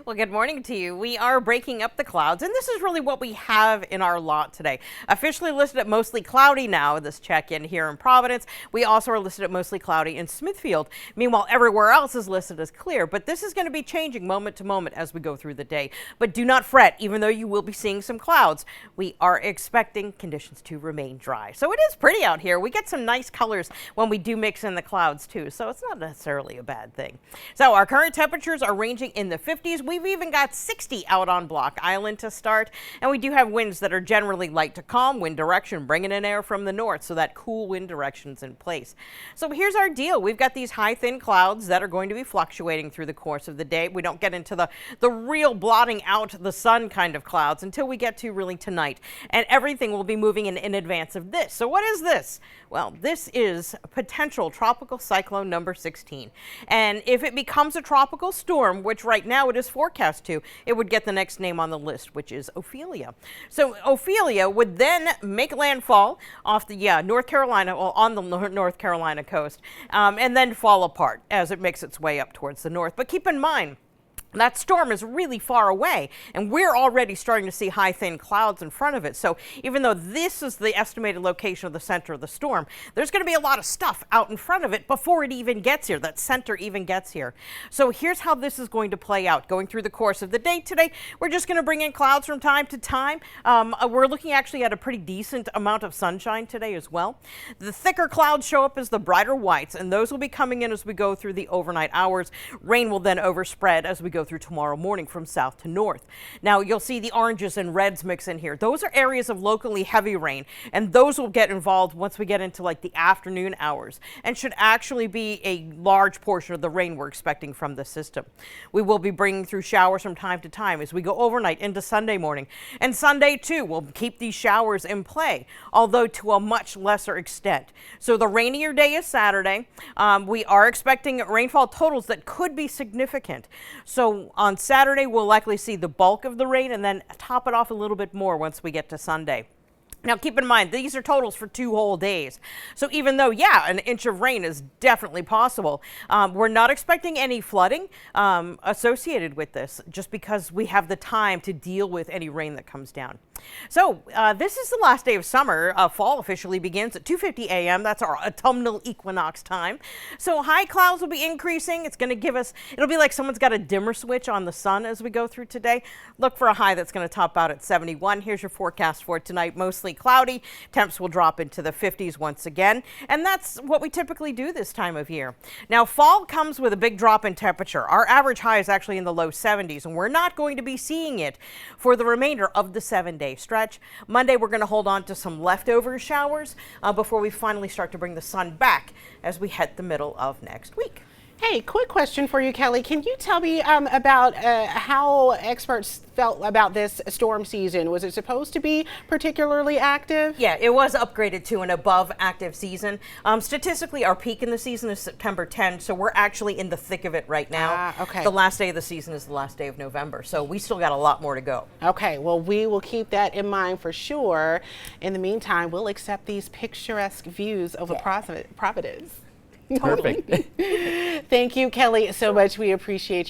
Well, good morning to you. We are breaking up the clouds, and this is really what we have in our lot today. Officially listed at mostly cloudy now, this check-in here in Providence. We also are listed at mostly cloudy in Smithfield. Meanwhile, everywhere else is listed as clear, but this is going to be changing moment to moment as we go through the day. But do not fret, even though you will be seeing some clouds, we are expecting conditions to remain dry. So it is pretty out here. We get some nice colors when we do mix in the clouds too, so it's not necessarily a bad thing. So our current temperatures are ranging in the 50s. We've even got 60 out on Block Island to start, and we do have winds that are generally light to calm wind direction, bringing in air from the north, so that cool wind direction's in place. So here's our deal. We've got these high thin clouds that are going to be fluctuating through the course of the day. We don't get into the real blotting out the sun kind of clouds until we get to really tonight, and everything will be moving in advance of this. So what is this? Well, this is potential tropical cyclone number 16, and if it becomes a tropical storm, which right now it is forecast to, it would get the next name on the list, which is Ophelia. So Ophelia would then make landfall off the North Carolina, well, on the North Carolina coast, and then fall apart as it makes its way up towards the north. But keep in mind, that storm is really far away, and we're already starting to see high, thin clouds in front of it. So even though this is the estimated location of the center of the storm, there's going to be a lot of stuff out in front of it before it even gets here, that center even gets here. So here's how this is going to play out. Going through the course of the day today, we're just going to bring in clouds from time to time. We're looking actually at a pretty decent amount of sunshine today as well. The thicker clouds show up as the brighter whites, and those will be coming in as we go through the overnight hours. Rain will then overspread as we go through tomorrow morning from south to north. Now you'll see the oranges and reds mix in here. Those are areas of locally heavy rain, and those will get involved once we get into like the afternoon hours, and should actually be a large portion of the rain we're expecting from the system. We will be bringing through showers from time to time as we go overnight into Sunday morning, and Sunday too will keep these showers in play, although to a much lesser extent. So the rainier day is Saturday. We are expecting rainfall totals that could be significant. So on Saturday, we'll likely see the bulk of the rain and then top it off a little bit more once we get to Sunday. Now, keep in mind, these are totals for 2 whole days. So even though, an inch of rain is definitely possible, we're not expecting any flooding associated with this, just because we have the time to deal with any rain that comes down. So this is the last day of summer. Fall officially begins at 2:50 a.m. That's our autumnal equinox time. So high clouds will be increasing. It's going to give us, it'll be like someone's got a dimmer switch on the sun as we go through today. Look for a high that's going to top out at 71. Here's your forecast for tonight. Mostly cloudy. Temps will drop into the 50s once again, and that's what we typically do this time of year. Now, fall comes with a big drop in temperature. Our average high is actually in the low 70s, and we're not going to be seeing it for the remainder of the 7-day stretch. Monday, we're going to hold on to some leftover showers before we finally start to bring the sun back as we hit the middle of next week. Hey, quick question for you, Kelly. Can you tell me about how experts felt about this storm season? Was it supposed to be particularly active? Yeah, it was upgraded to an above active season. Statistically, our peak in the season is September 10, so we're actually in the thick of it right now. Okay. The last day of the season is the last day of November, so we still got a lot more to go. Okay, well, we will keep that in mind for sure. In the meantime, we'll accept these picturesque views over Providence. Perfect. Thank you, Kelly, so much. We appreciate you.